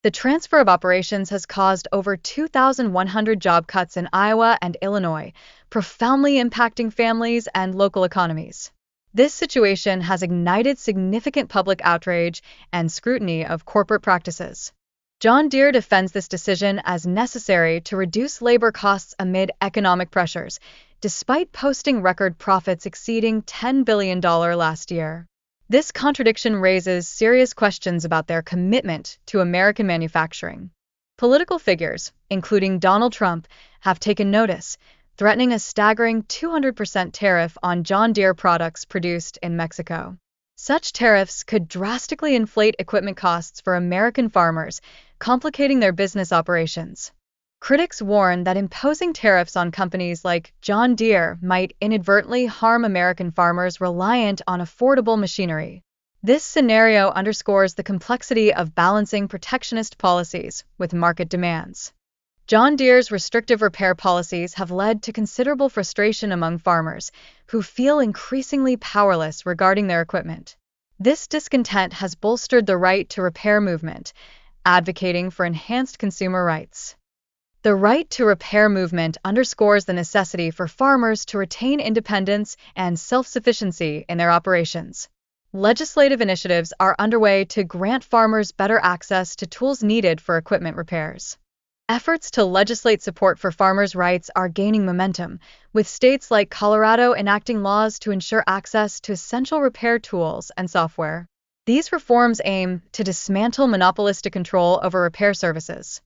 The transfer of operations has caused over 2,100 job cuts in Iowa and Illinois, profoundly impacting families and local economies. This situation has ignited significant public outrage and scrutiny of corporate practices. John Deere defends this decision as necessary to reduce labor costs amid economic pressures, despite posting record profits exceeding $10 billion last year. This contradiction raises serious questions about their commitment to American manufacturing. Political figures, including Donald Trump, have taken notice, threatening a staggering 200% tariff on John Deere products produced in Mexico. Such tariffs could drastically inflate equipment costs for American farmers, complicating their business operations. Critics warn that imposing tariffs on companies like John Deere might inadvertently harm American farmers reliant on affordable machinery. This scenario underscores the complexity of balancing protectionist policies with market demands. John Deere's restrictive repair policies have led to considerable frustration among farmers, who feel increasingly powerless regarding their equipment. This discontent has bolstered the right to repair movement, advocating for enhanced consumer rights. The right to repair movement underscores the necessity for farmers to retain independence and self-sufficiency in their operations. Legislative initiatives are underway to grant farmers better access to tools needed for equipment repairs. Efforts to legislate support for farmers' rights are gaining momentum, with states like Colorado enacting laws to ensure access to essential repair tools and software. These reforms aim to dismantle monopolistic control over repair services.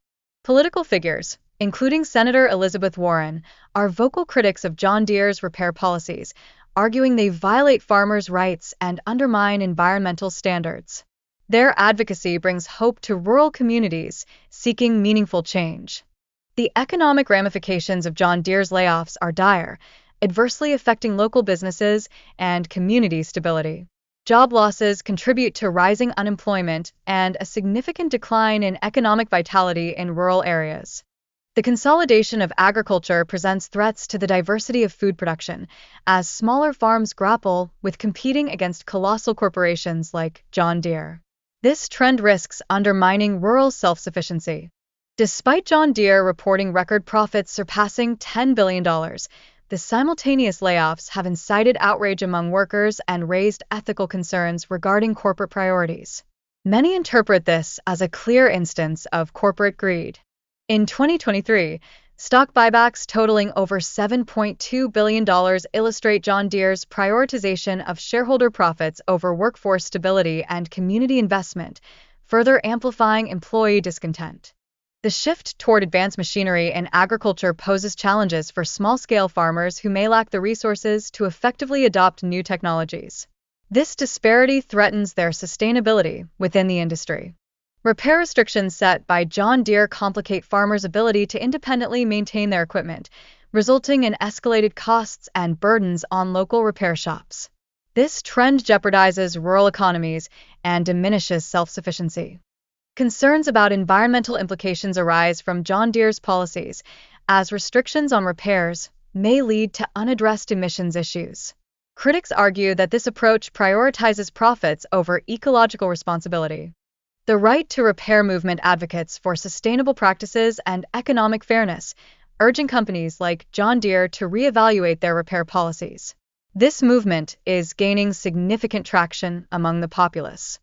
Political figures, including Senator Elizabeth Warren, are vocal critics of John Deere's repair policies, arguing they violate farmers' rights and undermine environmental standards. Their advocacy brings hope to rural communities seeking meaningful change. The economic ramifications of John Deere's layoffs are dire, adversely affecting local businesses and community stability. Job losses contribute to rising unemployment and a significant decline in economic vitality in rural areas. The consolidation of agriculture presents threats to the diversity of food production, as smaller farms grapple with competing against colossal corporations like John Deere. This trend risks undermining rural self-sufficiency. Despite John Deere reporting record profits surpassing $10 billion, the simultaneous layoffs have incited outrage among workers and raised ethical concerns regarding corporate priorities. Many interpret this as a clear instance of corporate greed. In 2023, stock buybacks totaling over $7.2 billion illustrate John Deere's prioritization of shareholder profits over workforce stability and community investment, further amplifying employee discontent. The shift toward advanced machinery in agriculture poses challenges for small-scale farmers who may lack the resources to effectively adopt new technologies. This disparity threatens their sustainability within the industry. Repair restrictions set by John Deere complicate farmers' ability to independently maintain their equipment, resulting in escalated costs and burdens on local repair shops. This trend jeopardizes rural economies and diminishes self-sufficiency. Concerns about environmental implications arise from John Deere's policies, as restrictions on repairs may lead to unaddressed emissions issues. Critics argue that this approach prioritizes profits over ecological responsibility. The right to repair movement advocates for sustainable practices and economic fairness, urging companies like John Deere to reevaluate their repair policies. This movement is gaining significant traction among the populace.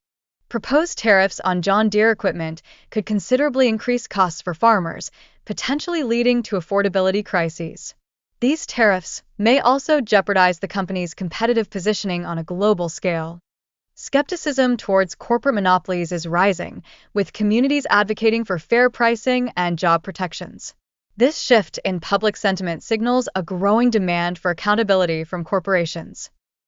Proposed tariffs on John Deere equipment could considerably increase costs for farmers, potentially leading to affordability crises. These tariffs may also jeopardize the company's competitive positioning on a global scale. Skepticism towards corporate monopolies is rising, with communities advocating for fair pricing and job protections. This shift in public sentiment signals a growing demand for accountability from corporations.